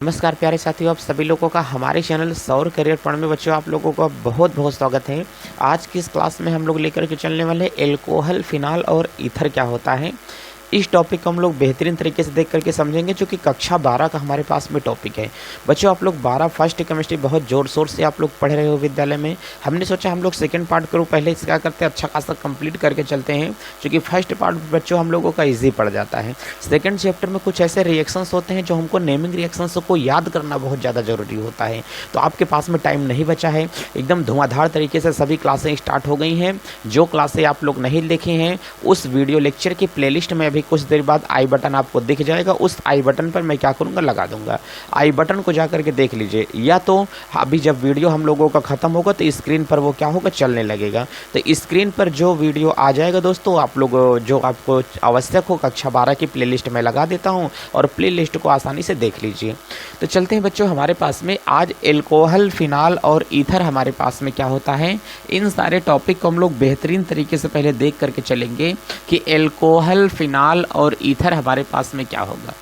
नमस्कार प्यारे साथियों, आप सभी लोगों का हमारे चैनल सौर करियर पढ़ में बच्चों आप लोगों का बहुत बहुत स्वागत है। आज की इस क्लास में हम लोग लेकर के चलने वाले एल्कोहल, फिनाल और ईथर क्या होता है। इस टॉपिक को हम लोग बेहतरीन तरीके से देख करके समझेंगे, जो कि कक्षा 12 का हमारे पास में टॉपिक है। बच्चों आप लोग 12 फर्स्ट केमिस्ट्री बहुत ज़ोर शोर से आप लोग पढ़ रहे हो विद्यालय में। हमने सोचा हम लोग सेकंड पार्ट करूँ, पहले इसका करते अच्छा खासा कंप्लीट करके चलते हैं, क्योंकि फर्स्ट पार्ट बच्चों हम लोगों का ईजी पड़ जाता है। सेकंड चैप्टर में कुछ ऐसे रिएक्शंस होते हैं जो हमको नेमिंग रिएक्शंस को याद करना बहुत ज़्यादा ज़रूरी होता है। तो आपके पास में टाइम नहीं बचा है, एकदम धुआंधार तरीके से सभी क्लासें स्टार्ट हो गई हैं। जो क्लासें आप लोग नहीं देखे हैं उस वीडियो लेक्चर की प्लेलिस्ट में अभी कुछ देर बाद आई बटन आपको दिख जाएगा। उस आई बटन पर मैं क्या करूंगा, लगा दूंगा। आई बटन को जाकर के देख लीजिए, या तो अभी जब वीडियो हम लोगों का खत्म होगा तो स्क्रीन पर वो क्या होगा, चलने लगेगा। तो स्क्रीन पर जो वीडियो आ जाएगा दोस्तों, आप लोग जो आपको आवश्यक हो कक्षा 12 की प्लेलिस्ट में लगा देता हूं और प्लेलिस्ट को आसानी से देख लीजिए। तो चलते हैं बच्चों, हमारे पास में आज एल्कोहल, फिनाल और ईथर हमारे पास में क्या होता है। इन सारे टॉपिक को हम लोग बेहतरीन तरीके से पहले देख करके चलेंगे कि एल्कोहल, फिनाल और ईथर हमारे पास में क्या होगा।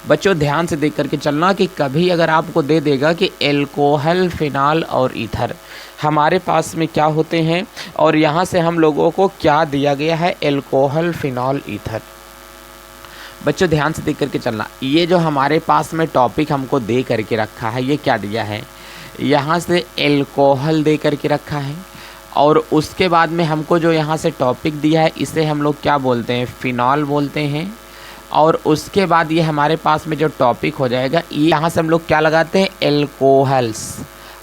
बच्चों ध्यान से देख करके चलना कि कभी अगर आपको दे देगा कि एल्कोहल, फिनाल और ईथर हमारे पास में क्या होते हैं, और यहाँ से हम लोगों को क्या दिया गया है, एल्कोहल, फिनाल, ईथर। बच्चों ध्यान से देख करके चलना, ये जो हमारे पास में टॉपिक हमको दे करके रखा है, ये क्या दिया है, यहाँ से एल्कोहल दे करके रखा है, और उसके बाद में हमको जो यहाँ से टॉपिक दिया है इसे हम लोग क्या बोलते हैं, फिनॉल बोलते हैं। और उसके बाद ये हमारे पास में जो टॉपिक हो जाएगा, ये यहाँ से हम लोग क्या लगाते हैं, एल्कोहल्स,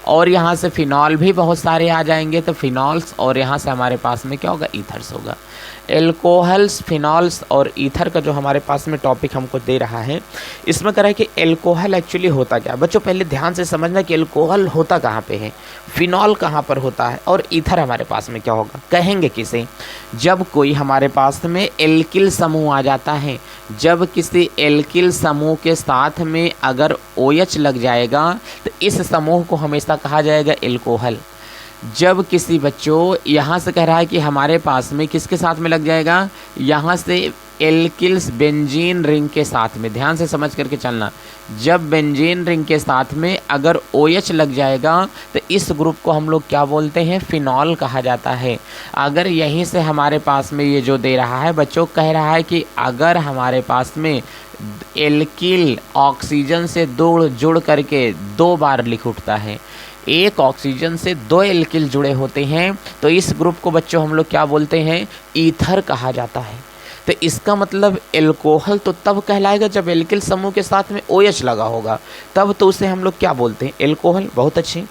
और यहाँ से फिनॉल भी बहुत सारे आ जाएंगे, तो फिनॉल्स, और यहाँ से हमारे पास में क्या होगा, ईथर्स होगा। एल्कोहल्स, फिनॉल्स और ईथर का जो हमारे पास में टॉपिक हमको दे रहा है, इसमें कह रहा है कि एल्कोहल एक्चुअली होता क्या है। बच्चों पहले ध्यान से समझना कि एल्कोहल होता कहाँ पे है, फिनॉल कहाँ पर होता है, और ईथर हमारे पास में क्या होगा। कहेंगे किसे, जब कोई हमारे पास में एल्किल समूह आ जाता है, जब किसी एल्किल समूह के साथ में अगर OH लग जाएगा तो इस समूह को हमेशा कहा जाएगा एल्कोहल। जब किसी बच्चों यहाँ से कह रहा है कि हमारे पास में किसके साथ में लग जाएगा, यहाँ से एल्किल्स बेंजीन रिंग के साथ में, ध्यान से समझ करके चलना, जब बेंजीन रिंग के साथ में अगर OH लग जाएगा तो इस ग्रुप को हम लोग क्या बोलते हैं, फिनॉल कहा जाता है। अगर यहीं से हमारे पास में ये जो दे रहा है बच्चों, कह रहा है कि अगर हमारे पास में एल्किल ऑक्सीजन से जुड़ करके 2 बार लिख उठता है, एक ऑक्सीजन से 2 एल्किल जुड़े होते हैं, तो इस ग्रुप को बच्चों हम लोग क्या बोलते हैं, ईथर कहा जाता है। तो इसका मतलब एल्कोहल तो तब कहलाएगा जब एल्किल समूह के साथ में OH लगा होगा, तब तो उसे हम लोग क्या बोलते हैं, एल्कोहल। बहुत अच्छे।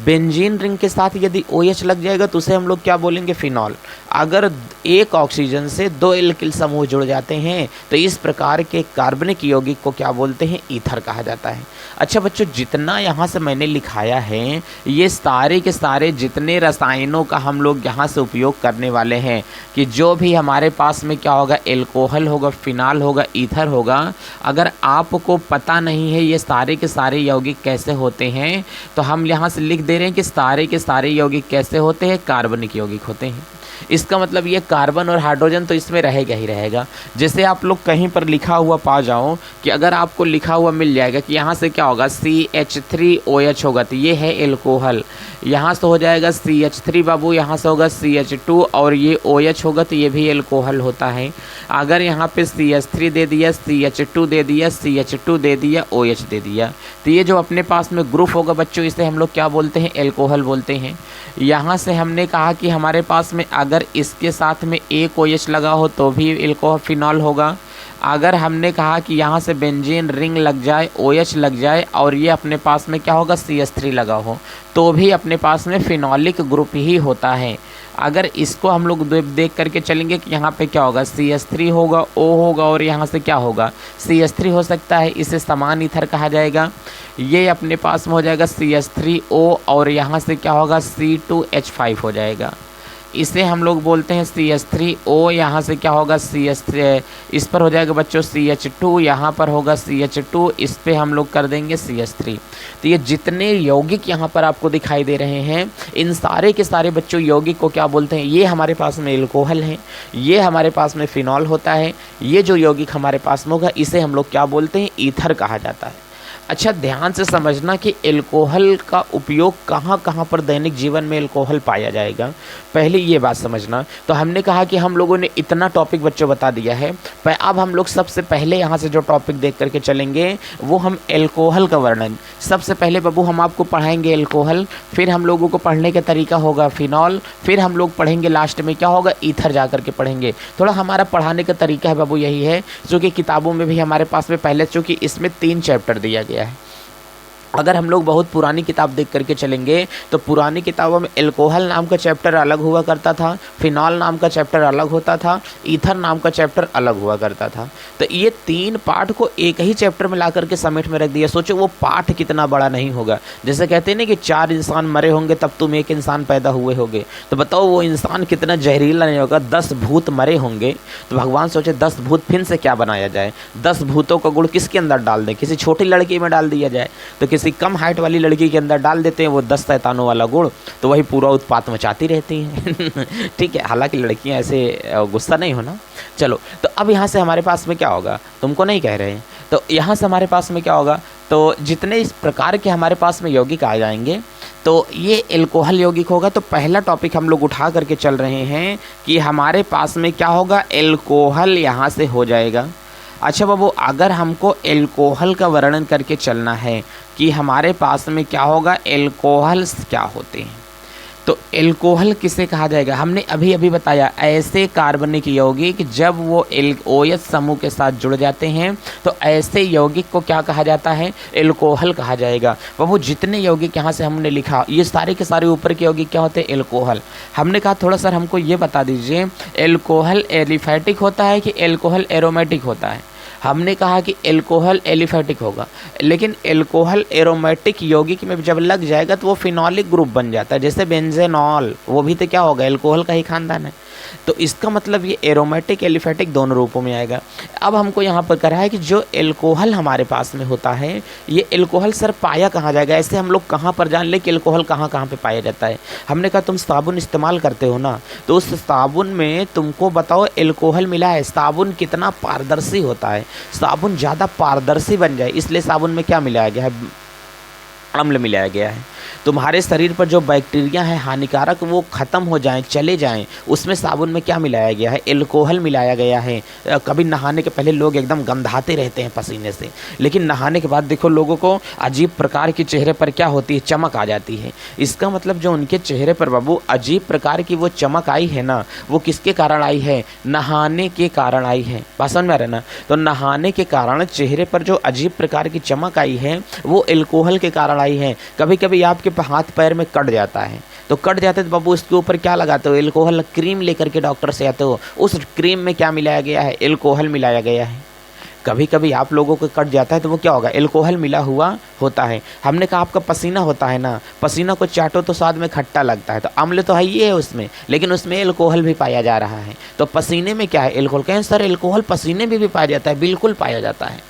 बेंजीन रिंग के साथ यदि OH लग जाएगा तो उसे हम लोग क्या बोलेंगे, फिनॉल। अगर एक ऑक्सीजन से 2 एल्किल समूह जुड़ जाते हैं तो इस प्रकार के कार्बनिक यौगिक को क्या बोलते हैं, ईथर कहा जाता है। अच्छा बच्चों, जितना यहाँ से मैंने लिखाया है, ये सारे के सारे जितने रसायनों का हम लोग यहाँ से उपयोग करने वाले हैं, कि जो भी हमारे पास में क्या होगा, एल्कोहल होगा, फिनाल होगा, ईथर होगा, अगर आपको पता नहीं है ये सारे के सारे यौगिक कैसे होते हैं, तो हम यहाँ से लिख दे रहे हैं कि सारे के सारे यौगिक कैसे होते हैं, कार्बनिक यौगिक होते हैं। इसका मतलब ये कार्बन और हाइड्रोजन तो इसमें रहेगा ही रहेगा। जैसे आप लोग कहीं पर लिखा हुआ पा जाओ कि अगर आपको लिखा हुआ मिल जाएगा कि यहाँ से क्या होगा, CH3OH होगा, तो ये है एल्कोहल। यहाँ से हो जाएगा CH3 बाबू, यहाँ से होगा CH2 और ये OH होगा, तो ये भी एल्कोहल होता है। अगर यहाँ पे CH3 दे दिया, CH2 दे दिया, CH2 दे दिया, OH दे दिया, तो ये जो अपने पास में ग्रुप होगा बच्चों, इसे हम लोग क्या बोलते हैं, एल्कोहल बोलते हैं। यहाँ से हमने कहा कि हमारे पास में अगर इसके साथ में एक OH लगा हो तो भी एल्कोहल, फिनॉल होगा। अगर हमने कहा कि यहाँ से बेंजीन रिंग लग जाए, OH लग जाए, और ये अपने पास में क्या होगा, CH3 लगा हो, तो भी अपने पास में फिनॉलिक ग्रुप ही होता है। अगर इसको हम लोग देख करके चलेंगे कि यहाँ पे क्या होगा, CH3 होगा, O होगा, और यहाँ से क्या होगा, CH3 हो सकता है, इसे समान ईथर कहा जाएगा। ये अपने पास में हो जाएगा CH3O, और यहाँ से क्या होगा, C2H5 हो जाएगा। इसे हम लोग बोलते हैं CH3O, यहाँ से क्या होगा, CH3, इस पर हो जाएगा बच्चों CH2, यहाँ पर होगा CH2, इस पे हम लोग कर देंगे CH3। तो ये जितने यौगिक यहाँ पर आपको दिखाई दे रहे हैं, इन सारे के सारे बच्चों यौगिक को क्या बोलते हैं, ये हमारे पास में एल्कोहल है, ये हमारे पास में फिनॉल होता है, ये जो यौगिक हमारे पास में होगा इसे हम लोग क्या बोलते हैं, ईथर कहा जाता है। अच्छा ध्यान से समझना कि एल्कोहल का उपयोग कहाँ कहाँ पर दैनिक जीवन में एल्कोहल पाया जाएगा, पहले ये बात समझना। तो हमने कहा कि हम लोगों ने इतना टॉपिक बच्चों बता दिया है, पर अब हम लोग सबसे पहले यहाँ से जो टॉपिक देख करके चलेंगे वो हम एल्कोहल का वर्णन। सबसे पहले बाबू हम आपको पढ़ाएंगे एल्कोहल, फिर हम लोगों को पढ़ने का तरीका होगा फिनॉल, फिर हम लोग पढ़ेंगे लास्ट में क्या होगा, ईथर जा करके पढ़ेंगे। थोड़ा हमारा पढ़ाने का तरीका है बाबू यही है, जो कि किताबों में भी हमारे पास में पहले, चूँकि इसमें 3 चैप्टर दिया गया है। अगर हम लोग बहुत पुरानी किताब देख करके चलेंगे तो पुरानी किताबों में एल्कोहल नाम का चैप्टर अलग हुआ करता था, फिनॉल नाम का चैप्टर अलग होता था, ईथर नाम का चैप्टर अलग हुआ करता था। तो ये 3 पाठ को एक ही चैप्टर में ला करके समेट में रख दिया। सोचो वो पाठ कितना बड़ा नहीं होगा। जैसे कहते हैं ना कि 4 इंसान मरे होंगे तब तुम एक इंसान पैदा हुए होगे, तो बताओ वो इंसान कितना जहरीला नहीं होगा। 10 भूत मरे होंगे तो भगवान सोचे 10 भूत फिर से क्या बनाया जाए, 10 भूतों का गुण किसके अंदर डाल दें, किसी छोटी लड़की में डाल दिया जाए, तो किसी कम हाइट वाली लड़की के अंदर डाल देते हैं वो 10 शैतानों वाला गुण, तो वही पूरा उत्पात मचाती रहती हैं। ठीक है, हालांकि लड़कियां ऐसे गुस्सा नहीं होना। चलो, तो अब यहाँ से हमारे पास में क्या होगा, तुमको नहीं कह रहे हैं, तो यहाँ से हमारे पास में क्या होगा, तो जितने इस प्रकार के हमारे पास में यौगिक आ जाएंगे तो ये एल्कोहल यौगिक होगा। तो पहला टॉपिक हम लोग उठा करके चल रहे हैं कि हमारे पास में क्या होगा, एल्कोहल यहाँ से हो जाएगा। अच्छा बाबू, अगर हमको एल्कोहल का वर्णन करके चलना है कि हमारे पास में क्या होगा, एल्कोहल्स क्या होते हैं, तो एल्कोहल किसे कहा जाएगा, हमने अभी अभी बताया ऐसे कार्बनिक यौगिक जब वो OH समूह के साथ जुड़ जाते हैं तो ऐसे यौगिक को क्या कहा जाता है, एल्कोहल कहा जाएगा। बाबू जितने यौगिक यहाँ से हमने लिखा ये सारे के सारे ऊपर के यौगिक क्या होते हैं, एल्कोहल। हमने कहा थोड़ा सर हमको ये बता दीजिए एल्कोहल एलिफैटिक होता है कि एल्कोहल एरोमेटिक होता है। हमने कहा कि एल्कोहल एलिफैटिक होगा, लेकिन एल्कोहल एरोमेटिक यौगिक में जब लग जाएगा तो वो फिनॉलिक ग्रुप बन जाता है। जैसे बेंजेनॉल, वो भी तो क्या होगा, एल्कोहल का ही खानदान है। तो इसका मतलब ये एरोमेटिक एलिफैटिक दोनों रूपों में आएगा। अब हमको यहाँ पर करा है कि जो एल्कोहल हमारे पास में होता है ये एल्कोहल सर पाया कहाँ जाएगा, ऐसे हम लोग कहाँ पर जान ले कि एल्कोहल कहाँ कहाँ पे पाया जाता है। हमने कहा तुम साबुन इस्तेमाल करते हो ना, तो उस साबुन में तुमको बताओ एल्कोहल मिला है। साबुन कितना पारदर्शी होता है, साबुन ज़्यादा पारदर्शी बन जाए इसलिए साबुन में क्या मिलाया गया है, अम्ल मिलाया गया है। तुम्हारे शरीर पर जो बैक्टीरिया है हानिकारक वो ख़त्म हो जाएं, चले जाएं, उसमें साबुन में क्या मिलाया गया है, एल्कोहल मिलाया गया है। कभी नहाने के पहले लोग एकदम गंधाते रहते हैं पसीने से, लेकिन नहाने के बाद देखो लोगों को अजीब प्रकार की चेहरे पर क्या होती है, चमक आ जाती है। इसका मतलब जो उनके चेहरे पर बाबू अजीब प्रकार की वो चमक आई है ना, वो किसके कारण आई है, नहाने के कारण आई है। बात समझ में आ रहा है ना। तो नहाने के कारण चेहरे पर जो अजीब प्रकार की चमक आई है वो एल्कोहल के कारण आई है। कभी कभी आपके हाथ पैर में कट जाता है, तो कट जाते तो बाबू उसके ऊपर क्या लगाते हो, एल्कोहल क्रीम लेकर के डॉक्टर से आते हो, उस क्रीम में क्या मिलाया गया है, एल्कोहल मिलाया गया है। कभी कभी आप लोगों को कट जाता है तो वो क्या होगा, एल्कोहल मिला हुआ होता है। हमने कहा आपका पसीना होता है ना, पसीना को चाटो तो स्वाद में खट्टा लगता है, तो अम्ल तो है ही है उसमें, लेकिन उसमें एल्कोहल भी पाया जा रहा है। तो पसीने में क्या है, एल्कोहल। कहें सर एल्कोहल पसीने में भी पाया जाता है, बिल्कुल पाया जाता है।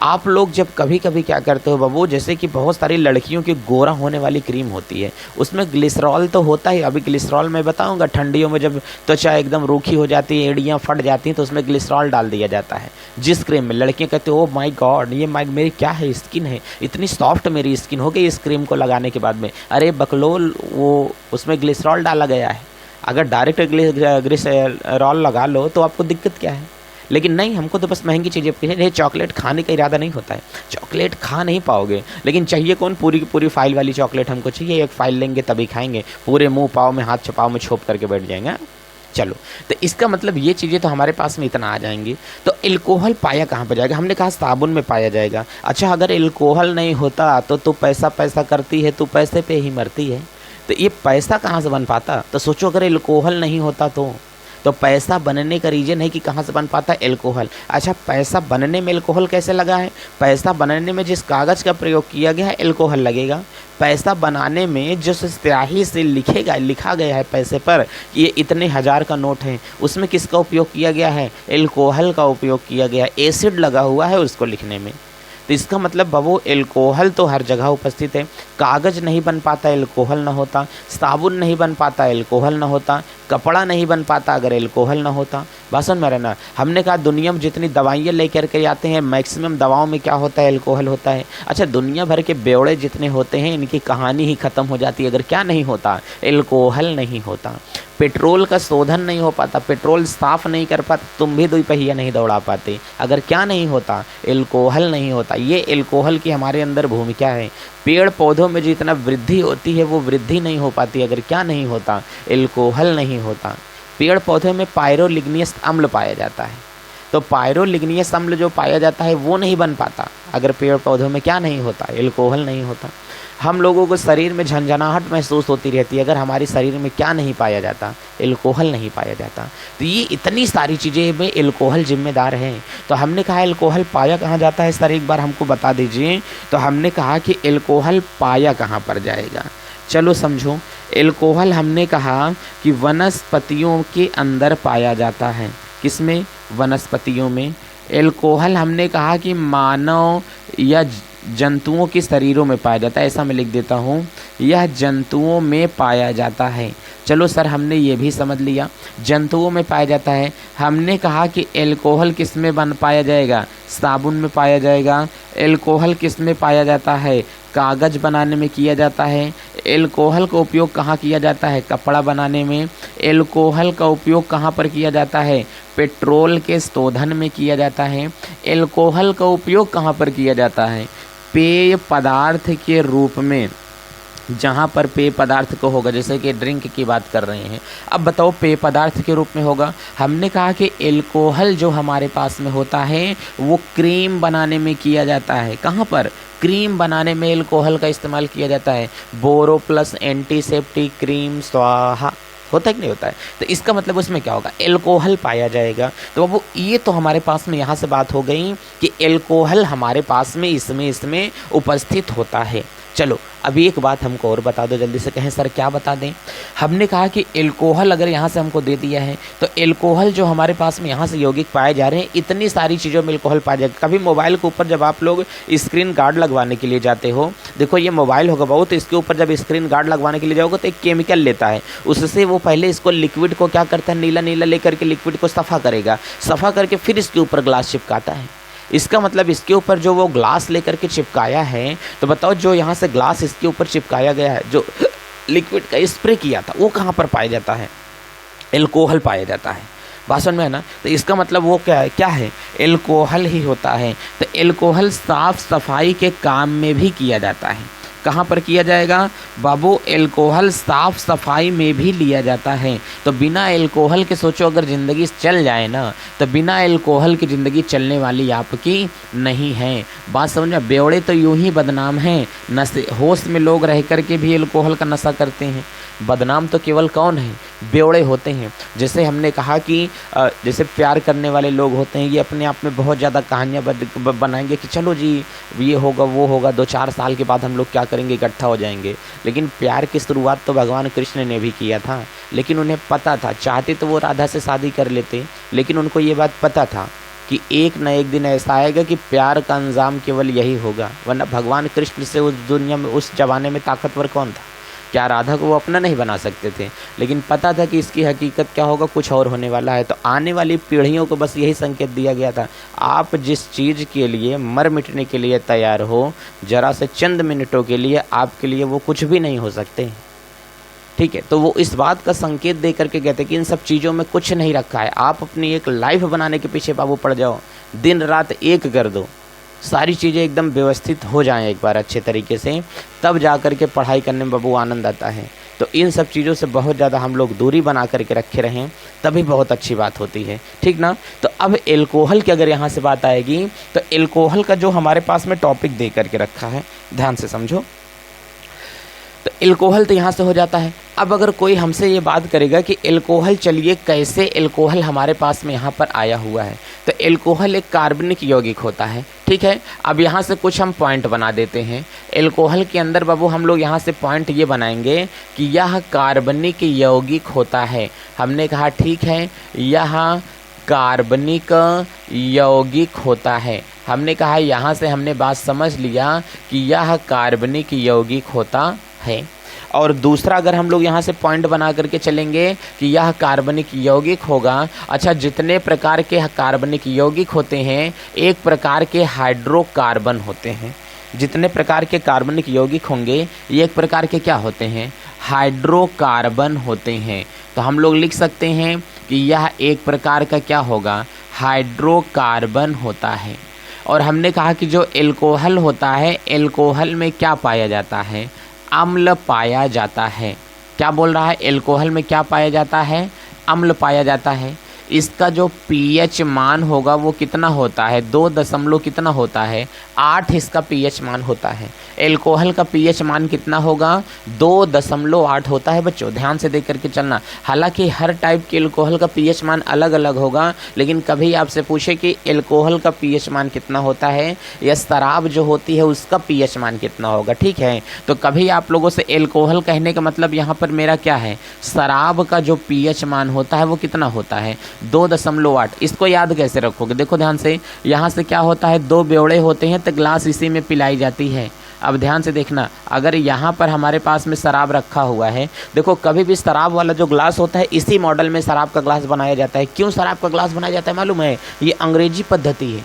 आप लोग जब कभी कभी क्या करते हो बाबू, जैसे कि बहुत सारी लड़कियों की गोरा होने वाली क्रीम होती है, उसमें ग्लिसरॉल तो होता है। अभी ग्लिसरॉल मैं बताऊंगा, ठंडियों में जब त्वचा एकदम रूखी हो जाती है, एड़ियाँ फट जाती हैं, तो उसमें ग्लिसरॉल डाल दिया जाता है जिस क्रीम में। लड़कियां कहते हैं ओ माय गॉड, ये मेरी क्या है स्किन है, इतनी सॉफ्ट मेरी स्किन हो गई इस क्रीम को लगाने के बाद में। अरे बकलोल, वो उसमें ग्लिसरॉल डाला गया है। अगर डायरेक्ट ग्लिसरॉल लगा लो तो आपको दिक्कत क्या है, लेकिन नहीं, हमको तो बस महंगी चीज़ें पीछे। चॉकलेट खाने का इरादा नहीं होता है, चॉकलेट खा नहीं पाओगे, लेकिन चाहिए कौन, पूरी की पूरी फाइल वाली चॉकलेट हमको चाहिए। एक फाइल लेंगे तभी खाएंगे, पूरे मुंह पाव में हाथ छपाव में छोप करके बैठ जाएंगे। चलो, तो इसका मतलब ये चीज़ें तो हमारे पास में इतना आ जाएंगी। तो एल्कोहल पाया कहाँ पर जाएगा, हमने कहा साबुन में पाया जाएगा। अच्छा, अगर एल्कोहल नहीं होता तो तू पैसा पैसा करती है, तू पैसे पे ही मरती है, तो ये पैसा कहाँ से बन पाता। तो सोचो अगर एल्कोहल नहीं होता तो पैसा बनने का रीजन है कि कहाँ से बन पाता है, एल्कोहल। अच्छा, पैसा बनने में एल्कोहल कैसे लगा है, पैसा बनने में जिस कागज़ का प्रयोग किया गया है एल्कोहल लगेगा। पैसा बनाने में जिस स्याही से लिखा गया है पैसे पर कि ये इतने हज़ार का नोट है, उसमें किसका उपयोग किया गया है, एल्कोहल का उपयोग किया गया है। एसिड लगा हुआ है उसको लिखने में। तो इसका मतलब बाबू एल्कोहल तो हर जगह उपस्थित है। कागज़ नहीं बन पाता एल्कोहल ना होता, साबुन नहीं बन पाता एल्कोहल ना होता, कपड़ा नहीं बन पाता अगर एल्कोहल ना होता, बात समझ में आ रहा है ना। हमने कहा दुनिया में जितनी दवाइयाँ लेकर के आते हैं मैक्सिमम दवाओं में क्या होता है, एल्कोहल होता है। अच्छा, दुनिया भर के बेवड़े जितने होते हैं इनकी कहानी ही ख़त्म हो जाती है अगर क्या नहीं होता, एल्कोहल नहीं होता। पेट्रोल का शोधन नहीं हो पाता, पेट्रोल साफ़ नहीं कर पाते, तुम भी दुई पहिया नहीं दौड़ा पाते अगर क्या नहीं होता, एल्कोहल नहीं होता। ये एल्कोहल की हमारे अंदर भूमिका है। पेड़ पौधों में जितना वृद्धि होती है वो वृद्धि नहीं हो पाती अगर क्या नहीं होता, एल्कोहल नहीं होता। पेड़ पौधे में पायरोलिग्नियस अम्ल पाया जाता है, तो पायरोलिग्नियस अम्ल जो पाया जाता है वो नहीं बन पाता अगर पेड़ पौधों में क्या नहीं होता, एल्कोहल नहीं होता। हम लोगों को शरीर में झंझनाहट महसूस होती रहती है अगर हमारे शरीर में क्या नहीं पाया जाता, एल्कोहल नहीं पाया जाता। तो ये इतनी सारी चीज़ें में एल्कोहल जिम्मेदार है। तो हमने कहा एल्कोहल पाया कहाँ जाता है सर, एक बार हमको बता दीजिए। तो हमने कहा कि एल्कोहल पाया कहाँ पर जाएगा, चलो समझो। एल्कोहल हमने कहा कि वनस्पतियों के अंदर पाया जाता है। किसमें, वनस्पतियों में। एल्कोहल हमने कहा कि मानव या जंतुओं के शरीरों में पाया जाता है, ऐसा मैं लिख देता हूँ, यह जंतुओं में पाया जाता है। चलो सर हमने ये भी समझ लिया, जंतुओं में पाया जाता है। हमने कहा कि एल्कोहल किस में बन पाया जाएगा, साबुन में पाया जाएगा। एल्कोहल किस में पाया जाता है, कागज़ बनाने में किया जाता है। एल्कोहल का उपयोग कहाँ किया जाता है, कपड़ा बनाने में। एल्कोहल का उपयोग कहाँ पर किया जाता है, पेट्रोल के शोधन में किया जाता है। एल्कोहल का उपयोग कहाँ पर किया जाता है, पेय पदार्थ के रूप में, जहाँ पर पेय पदार्थ को होगा, जैसे कि ड्रिंक की बात कर रहे हैं। अब बताओ पेय पदार्थ के रूप में होगा। हमने कहा कि एल्कोहल जो हमारे पास में होता है वो क्रीम बनाने में किया जाता है। कहाँ पर, क्रीम बनाने में एल्कोहल का इस्तेमाल किया जाता है। बोरो प्लस एंटीसेप्टिक क्रीम स्वाहा, होता है कि नहीं होता है। तो इसका मतलब उसमें क्या होगा, एल्कोहल पाया जाएगा। तो वो ये तो हमारे पास में यहाँ से बात हो गई कि एल्कोहल हमारे पास में इसमें उपस्थित होता है। चलो अभी एक बात हमको और बता दो जल्दी से, कहें सर क्या बता दें। हमने कहा कि एल्कोहल अगर यहाँ से हमको दे दिया है तो एल्कोहल जो हमारे पास में यहाँ से यौगिक पाए जा रहे हैं, इतनी सारी चीज़ों में एल्कोहल पाया जाएगा। कभी मोबाइल के ऊपर जब आप लोग स्क्रीन गार्ड लगवाने के लिए जाते हो, देखो ये मोबाइल होगा बहुत, तो इसके ऊपर जब स्क्रीन गार्ड लगवाने के लिए जाओगे तो एक केमिकल लेता है, उससे वो पहले इसको लिक्विड को क्या करता है, नीला नीला लेकर के लिक्विड को सफ़ा करेगा, सफ़ा करके फिर इसके ऊपर ग्लास चिपकाता है। इसका मतलब इसके ऊपर जो वो ग्लास लेकर के चिपकाया है, तो बताओ जो यहाँ से ग्लास इसके ऊपर चिपकाया गया है, जो लिक्विड का स्प्रे किया था, वो कहाँ पर पाया जाता है, एल्कोहल पाया जाता है। बात समझ में है ना। तो इसका मतलब वो क्या है, एल्कोहल ही होता है। तो एल्कोहल साफ सफाई के काम में भी किया जाता है। कहाँ पर किया जाएगा बाबू, एल्कोहल साफ सफाई में भी लिया जाता है। तो बिना एल्कोहल के सोचो अगर ज़िंदगी चल जाए ना, तो बिना एल्कोहल की ज़िंदगी चलने वाली आपकी नहीं है। बात समझ में, बेवड़े तो यूं ही बदनाम हैं, नशे होश में लोग रह कर के भी एल्कोहल का नशा करते हैं। बदनाम तो केवल कौन है, बेवड़े होते हैं। जैसे हमने कहा कि जैसे प्यार करने वाले लोग होते हैं, ये अपने आप में बहुत ज़्यादा कहानियाँ बनाएंगे कि चलो जी ये होगा वो होगा, 2-4 साल के बाद हम लोग क्या करेंगे, इकट्ठा हो जाएंगे। लेकिन प्यार की शुरुआत तो भगवान कृष्ण ने भी किया था, लेकिन उन्हें पता था, चाहते तो वो राधा से शादी कर लेते, लेकिन उनको ये बात पता था कि एक न एक दिन ऐसा आएगा कि प्यार का अंजाम केवल यही होगा। वरना भगवान कृष्ण से उस दुनिया में, उस ज़माने में ताकतवर कौन था, क्या राधा को वो अपना नहीं बना सकते थे। लेकिन पता था कि इसकी हकीकत क्या होगा, कुछ और होने वाला है। तो आने वाली पीढ़ियों को बस यही संकेत दिया गया था, आप जिस चीज़ के लिए मर मिटने के लिए तैयार हो, जरा से चंद मिनटों के लिए आपके लिए वो कुछ भी नहीं हो सकते। ठीक है, तो वो इस बात का संकेत दे करके कहते कि इन सब चीज़ों में कुछ नहीं रखा है, आप अपनी एक लाइफ बनाने के पीछे बाबू पड़ जाओ, दिन रात एक कर दो, सारी चीज़ें एकदम व्यवस्थित हो जाएं एक बार अच्छे तरीके से, तब जा कर के पढ़ाई करने में बाबू आनंद आता है। तो इन सब चीज़ों से बहुत ज़्यादा हम लोग दूरी बना करके रखे रहें, तभी बहुत अच्छी बात होती है। ठीक ना। तो अब एल्कोहल की अगर यहाँ से बात आएगी, तो एल्कोहल का जो हमारे पास में टॉपिक दे करके रखा है, ध्यान से समझो। तो एल्कोहल तो यहाँ से हो जाता है। अब अगर कोई हमसे ये बात करेगा कि एल्कोहल, चलिए कैसे एल्कोहल हमारे पास में यहाँ पर आया हुआ है, तो एल्कोहल एक कार्बनिक यौगिक होता है। ठीक है, अब यहाँ से कुछ हम पॉइंट बना देते हैं। एल्कोहल के अंदर बाबू हम लोग यहाँ से पॉइंट ये बनाएंगे कि यह कार्बनिक यौगिक होता है। हमने कहा ठीक है, यह कार्बनिक यौगिक होता है। हमने कहा यहाँ से हमने बात समझ लिया कि यह कार्बनिक यौगिक होता है। और दूसरा अगर हम लोग यहाँ से पॉइंट बना करके चलेंगे कि यह कार्बनिक यौगिक होगा। अच्छा, जितने प्रकार के कार्बनिक यौगिक होते हैं एक प्रकार के हाइड्रोकार्बन होते हैं। जितने प्रकार के कार्बनिक यौगिक होंगे ये एक प्रकार के क्या होते हैं, हाइड्रोकार्बन होते हैं। तो हम लोग लिख सकते हैं कि यह एक प्रकार का क्या होगा, हाइड्रोकार्बन होता है। और हमने कहा कि जो एल्कोहल होता है, एल्कोहल में क्या पाया जाता है, अम्ल पाया जाता है। क्या बोल रहा है, एल्कोहल में क्या पाया जाता है, अम्ल पाया जाता है। इसका जो पीएच मान होगा वो कितना होता है, 2 कितना होता है, 8 इसका पीएच मान होता है। एल्कोहल का पीएच मान कितना होगा, 2.8 होता है। बच्चों ध्यान से देख करके चलना। हालांकि हर टाइप के एल्कोहल का पीएच मान अलग अलग होगा, लेकिन कभी आपसे पूछे कि एल्कोहल का पीएच मान कितना होता है या शराब जो होती है उसका पीएच मान कितना होगा, ठीक है। तो कभी आप लोगों से एल्कोहल कहने का मतलब यहाँ पर मेरा क्या है, शराब का जो पीएच मान होता है वो कितना होता है, 2.8। इसको याद कैसे रखोगे, देखो ध्यान से। यहाँ से क्या होता है, 2 बेवड़े होते हैं तो ग्लास इसी में पिलाई जाती है। अब ध्यान से देखना, अगर यहाँ पर हमारे पास में शराब रखा हुआ है, देखो कभी भी शराब वाला जो ग्लास होता है इसी मॉडल में शराब का ग्लास बनाया जाता है। क्यों शराब का ग्लास बनाया जाता है मालूम है, ये अंग्रेजी पद्धति है।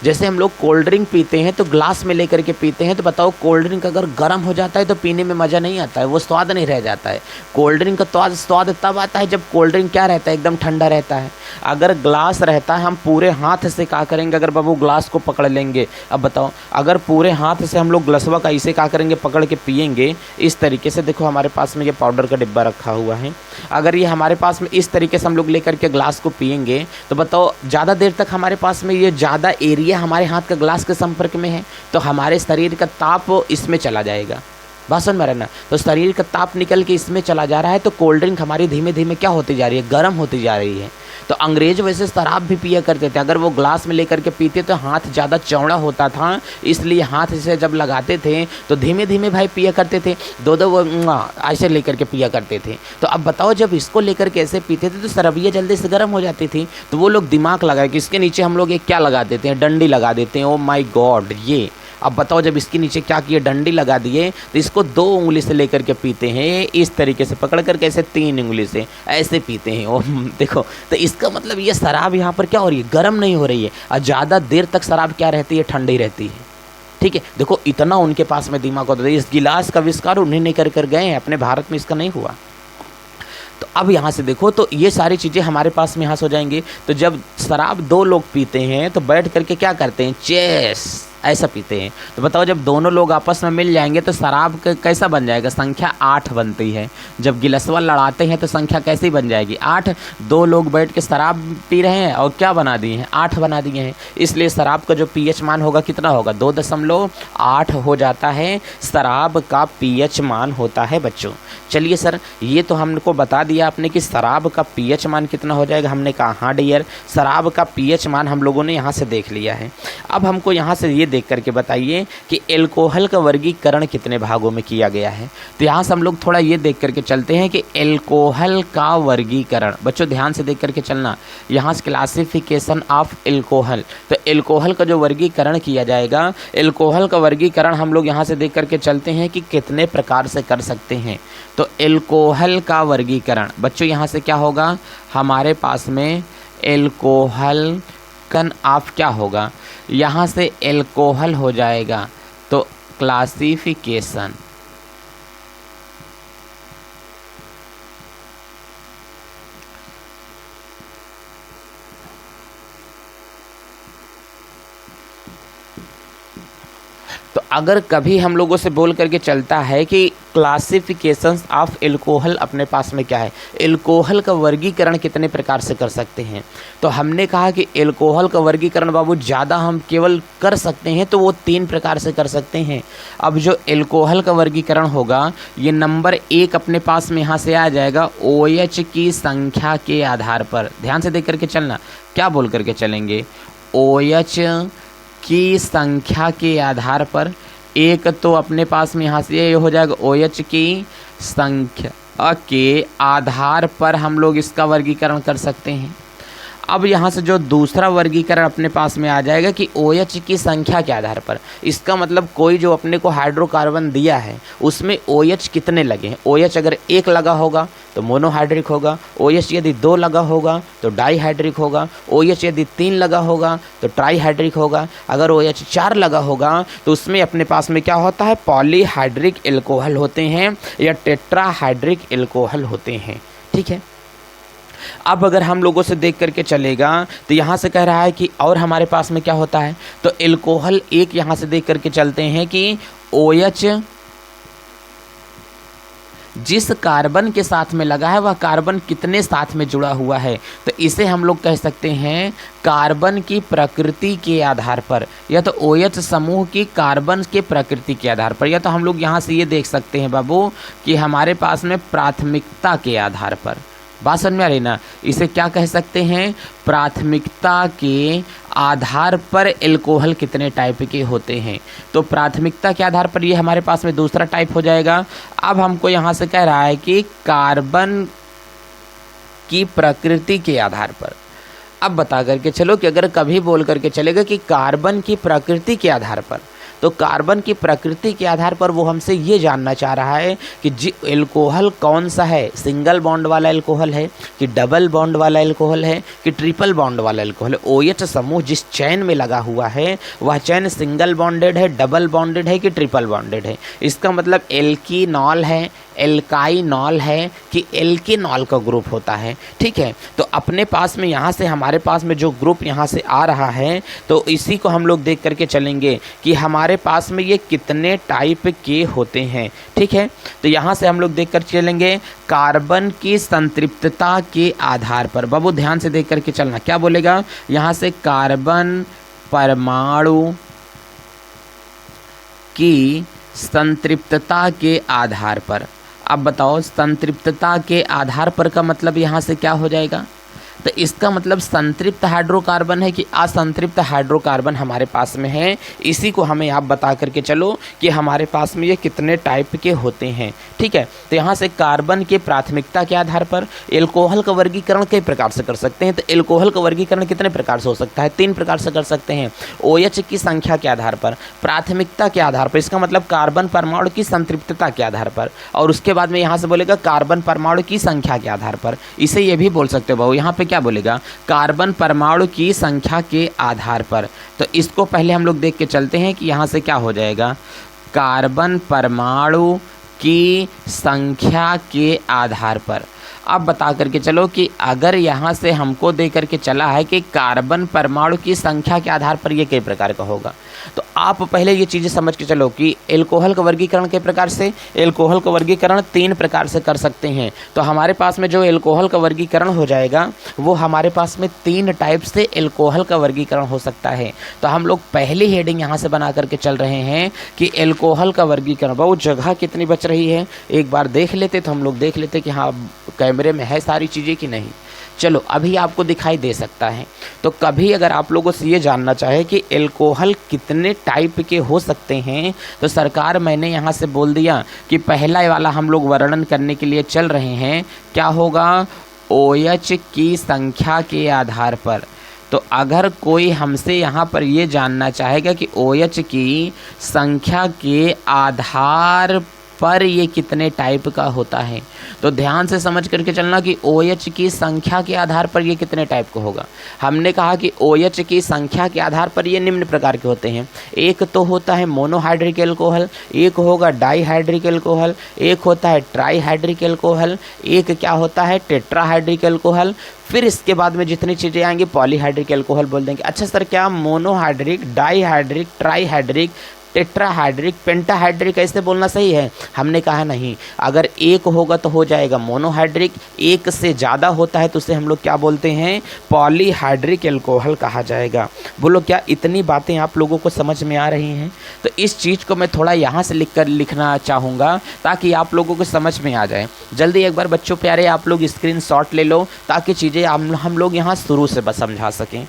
जैसे हम लोग कोल्ड ड्रिंक पीते हैं तो ग्लास में लेकर के पीते हैं, तो बताओ कोल्ड ड्रिंक अगर गर्म हो जाता है तो पीने में मज़ा नहीं आता है, वो स्वाद नहीं रह जाता है। कोल्ड ड्रिंक का स्वाद तब आता है जब कोल्ड ड्रिंक क्या रहता है, एकदम ठंडा रहता है। अगर ग्लास रहता है, हम पूरे हाथ से क्या करेंगे, अगर बाबू ग्लास को पकड़ लेंगे, अब बताओ अगर पूरे हाथ से हम लोग ग्लासवा का इसे क्या करेंगे, पकड़ के पियेंगे इस तरीके से। देखो हमारे पास में ये पाउडर का डिब्बा रखा हुआ है, अगर ये हमारे पास में इस तरीके से हम लोग लेकर के ग्लास को पियेंगे तो बताओ ज़्यादा देर तक हमारे पास में ये ज़्यादा एरिया हमारे हाथ का ग्लास के संपर्क में है तो हमारे शरीर का ताप इसमें चला जाएगा। भाषण में रहना, तो शरीर का ताप निकल के इसमें चला जा रहा है, तो कोल्ड ड्रिंक हमारी धीमे धीमे क्या होती जा रही है, गर्म होती जा रही है। तो अंग्रेज वैसे शराब भी पिया करते थे, अगर वो ग्लास में लेकर के पीते तो हाथ ज़्यादा चौड़ा होता था, इसलिए हाथ से जब लगाते थे तो धीमे धीमे भाई पिया करते थे, दो वो ऐसे लेकर के पिया करते थे। तो अब बताओ जब इसको लेकर के ऐसे पीते थे तो शराबियाँ जल्दी से गर्म हो जाती थी, तो वो लोग दिमाग लगाए कि इसके नीचे हम लोग एक क्या लगा देते हैं, डंडी लगा देते हैं। ओ माई गॉड, ये अब बताओ जब इसके नीचे क्या किए, डंडी लगा दिए, तो इसको 2 उंगली से लेकर के पीते हैं, इस तरीके से पकड़ करके ऐसे 3 उंगली से ऐसे पीते हैं। और देखो तो इसका मतलब ये शराब यहाँ पर क्या हो रही है, गर्म नहीं हो रही है, और ज़्यादा देर तक शराब क्या रहती है, ठंडी रहती है। ठीक है, देखो इतना उनके पास में दिमाग होता है। इस गिलास का आविष्कार उन्हें नहीं कर गए हैं, अपने भारत में इसका नहीं हुआ। तो अब यहाँ से देखो, तो ये सारी चीज़ें हमारे पास में यहाँ से हो जाएंगी। तो जब शराब 2 लोग पीते हैं तो बैठ करके क्या करते हैं, चेस ऐसा पीते हैं। तो बताओ जब दोनों लोग आपस में मिल जाएंगे तो शराब कैसा बन जाएगा, संख्या 8 बनती है। जब गिलसवा लड़ाते हैं तो संख्या कैसी बन जाएगी, 8। 2 लोग बैठ के शराब पी रहे हैं और क्या बना दिए हैं, 8 बना दिए हैं। इसलिए शराब का जो पीएच मान होगा कितना होगा, 2.8 हो जाता है शराब का पीएच मान होता है बच्चों। चलिए सर, ये तो हमको बता दिया आपने कि शराब का पीएच मान कितना हो जाएगा। हमने कहा हाँ डियर, शराब का पीएच मान हम लोगों ने यहाँ से देख लिया है। अब हमको यहाँ से ये देख करके बताइए कि एल्कोहल का वर्गीकरण कितने भागों में किया गया है। तो यहाँ से हम लोग थोड़ा ये देख करके चलते हैं कि एल्कोहल का वर्गीकरण, बच्चों ध्यान से देख करके चलना। यहाँ से क्लासिफिकेशन ऑफ एल्कोहल, तो एल्कोहल का जो वर्गीकरण किया जाएगा, एल्कोहल का वर्गीकरण हम लोग यहाँ से देख करके चलते हैं कि कितने प्रकार से कर सकते हैं। तो एल्कोहल का वर्गीकरण बच्चों यहाँ से क्या होगा, हमारे पास में एल्कोहल कन ऑफ क्या होगा, यहाँ से एल्कोहल हो जाएगा। तो क्लासिफिकेशन, तो अगर कभी हम लोगों से बोल करके चलता है कि क्लासिफिकेशंस ऑफ एल्कोहल अपने पास में क्या है, एल्कोहल का वर्गीकरण कितने प्रकार से कर सकते हैं, तो हमने कहा कि एल्कोहल का वर्गीकरण बाबू ज़्यादा हम केवल कर सकते हैं तो वो 3 प्रकार से कर सकते हैं। अब जो एल्कोहल का वर्गीकरण होगा, ये नंबर 1 अपने पास में यहाँ से आ जाएगा OH की संख्या के आधार पर। ध्यान से देख करके चलना, क्या बोल करके चलेंगे, OH की संख्या के आधार पर। एक तो अपने पास में यहाँ से ये हो जाएगा OH की संख्या के आधार पर हम लोग इसका वर्गीकरण कर सकते हैं। अब यहाँ से जो दूसरा वर्गीकरण अपने पास में आ जाएगा कि OH की संख्या के आधार पर। इसका मतलब कोई जो अपने को हाइड्रोकार्बन दिया है उसमें OH कितने लगे हैं। OH अगर 1 लगा होगा तो मोनोहाइड्रिक होगा, OH यदि 2 लगा होगा तो डाईहाइड्रिक होगा, OH यदि 3 लगा होगा तो ट्राईहाइड्रिक होगा, अगर OH 4 लगा होगा तो उसमें अपने पास में क्या होता है, पॉलीहाइड्रिक एल्कोहल होते हैं या टेट्राहाइड्रिक एल्कोहल होते हैं। ठीक है, अब अगर हम लोगों से देख करके चलेगा तो यहाँ से कह रहा है कि और हमारे पास में क्या होता है, तो एल्कोहल एक यहाँ से देख करके चलते हैं कि OH जिस कार्बन के साथ में लगा है वह कार्बन कितने साथ में जुड़ा हुआ है, तो इसे हम लोग कह सकते हैं कार्बन की प्रकृति के आधार पर, या तो OH समूह की कार्बन के प्रकृति के आधार पर, या तो हम लोग यहाँ से ये देख सकते हैं बाबू कि हमारे पास में प्राथमिकता के आधार पर। बात समझ में आ रही ना, इसे क्या कह सकते हैं, प्राथमिकता के आधार पर एल्कोहल कितने टाइप के होते हैं। तो प्राथमिकता के आधार पर ये हमारे पास में दूसरा टाइप हो जाएगा। अब हमको यहाँ से कह रहा है कि कार्बन की प्रकृति के आधार पर। अब बता करके चलो कि अगर कभी बोल करके चलेगा कि कार्बन की प्रकृति के आधार पर, तो कार्बन की प्रकृति के आधार पर वो हमसे ये जानना चाह रहा है कि एल्कोहल कौन सा है, सिंगल बॉन्ड वाला एल्कोहल है कि डबल बॉन्ड वाला एल्कोहल है कि ट्रिपल बॉन्ड वाला एल्कोहल है। OH समूह जिस चैन में लगा हुआ है वह चैन सिंगल बॉन्डेड है, डबल बॉन्डेड है कि ट्रिपल बॉन्डेड है। इसका मतलब एल्कीनॉल है, एल्काइनॉल है कि एल्केनॉल का ग्रुप होता है। ठीक है, तो अपने पास में यहाँ से हमारे पास में जो ग्रुप यहाँ से आ रहा है तो इसी को हम लोग देख करके चलेंगे कि हमारे पास में ये कितने टाइप के होते हैं। ठीक है, तो यहाँ से हम लोग देख कर चलेंगे कार्बन की संतृप्तता के आधार पर। बाबू ध्यान से देख करके चलना, क्या बोलेगा यहाँ से, कार्बन परमाणु की संतृप्तता के आधार पर। अब बताओ संतृप्तता के आधार पर का मतलब यहाँ से क्या हो जाएगा, तो इसका मतलब संतृप्त हाइड्रोकार्बन है कि असंतृप्त हाइड्रोकार्बन हमारे पास में है। इसी को हमें आप बता करके चलो कि हमारे पास में ये कितने टाइप के होते हैं। ठीक है, तो यहाँ से कार्बन के प्राथमिकता के आधार पर एल्कोहल का वर्गीकरण कई प्रकार से कर सकते हैं। तो एल्कोहल का वर्गीकरण कितने प्रकार से हो सकता है, 3 प्रकार से कर सकते हैं। OH की संख्या के आधार पर, प्राथमिकता के आधार पर, इसका मतलब कार्बन परमाणु की संतृप्तता के आधार पर, और उसके बाद में यहाँ से बोलेगा कार्बन परमाणु की संख्या के आधार पर। इसे ये भी बोल सकते हो भाऊ, यहाँ पे क्या बोलेगा, कार्बन परमाणु की संख्या के आधार पर। तो इसको पहले हम लोग देख के चलते हैं कि यहाँ से क्या हो जाएगा, कार्बन परमाणु की संख्या के आधार पर। अब बता करके चलो कि अगर यहाँ से हमको दे करके चला है कि कार्बन परमाणु की संख्या के आधार पर ये कई प्रकार का होगा, तो आप पहले ये चीज़ें समझ के चलो कि एल्कोहल का वर्गीकरण कई प्रकार से, एल्कोहल का वर्गीकरण 3 प्रकार से कर सकते हैं। तो हमारे पास में जो एल्कोहल का वर्गीकरण हो जाएगा वो हमारे पास में 3 टाइप से एल्कोहल का वर्गीकरण हो सकता है। तो हम लोग पहली हेडिंग यहाँ से बना करके चल रहे हैं कि एल्कोहल का वर्गीकरण। बहुत जगह कितनी बच रही है एक बार देख लेते, तो हम लोग देख लेते कि हाँ कैमरे में है सारी चीज़ें कि नहीं। चलो अभी आपको दिखाई दे सकता है। तो कभी अगर आप लोगों से ये जानना चाहे कि एल्कोहल कितने टाइप के हो सकते हैं, तो सरकार मैंने यहाँ से बोल दिया कि पहला वाला हम लोग वर्णन करने के लिए चल रहे हैं, क्या होगा, OH की संख्या के आधार पर। तो अगर कोई हमसे यहाँ पर ये जानना चाहेगा कि OH की संख्या के आधार पर ये कितने टाइप का होता है, तो ध्यान से समझ करके चलना कि OH की संख्या के आधार पर ये कितने टाइप का होगा। हमने कहा कि OH की संख्या के आधार पर ये निम्न प्रकार के होते हैं। एक तो होता है मोनोहाइड्रिक एल्कोहल, एक होगा डाईहाइड्रिक एल्कोहल, एक होता है ट्राईहाइड्रिक एल्कोहल, एक क्या होता है टेट्राहाइड्रिक एल्कोहल। फिर इसके बाद में जितनी चीज़ें आएंगी पॉलीहाइड्रिक एल्कोहल बोल देंगे। अच्छा सर क्या मोनोहाइड्रिक, डाईहाइड्रिक, ट्राईहाइड्रिक, टेट्राहाइड्रिक, पेंटाहाइड्रिक ऐसे बोलना सही है? हमने कहा नहीं, अगर एक होगा तो हो जाएगा मोनोहाइड्रिक, एक से ज़्यादा होता है तो उसे हम लोग क्या बोलते हैं, पॉलीहाइड्रिक एल्कोहल कहा जाएगा। बोलो क्या इतनी बातें आप लोगों को समझ में आ रही हैं? तो इस चीज़ को मैं थोड़ा यहाँ से लिखना चाहूँगा ताकि आप लोगों को समझ में आ जाए। जल्दी एक बार बच्चों प्यारे आप लोग स्क्रीनशॉट ले लो ताकि चीज़ें हम लोग यहाँ शुरू से बस समझा सकें।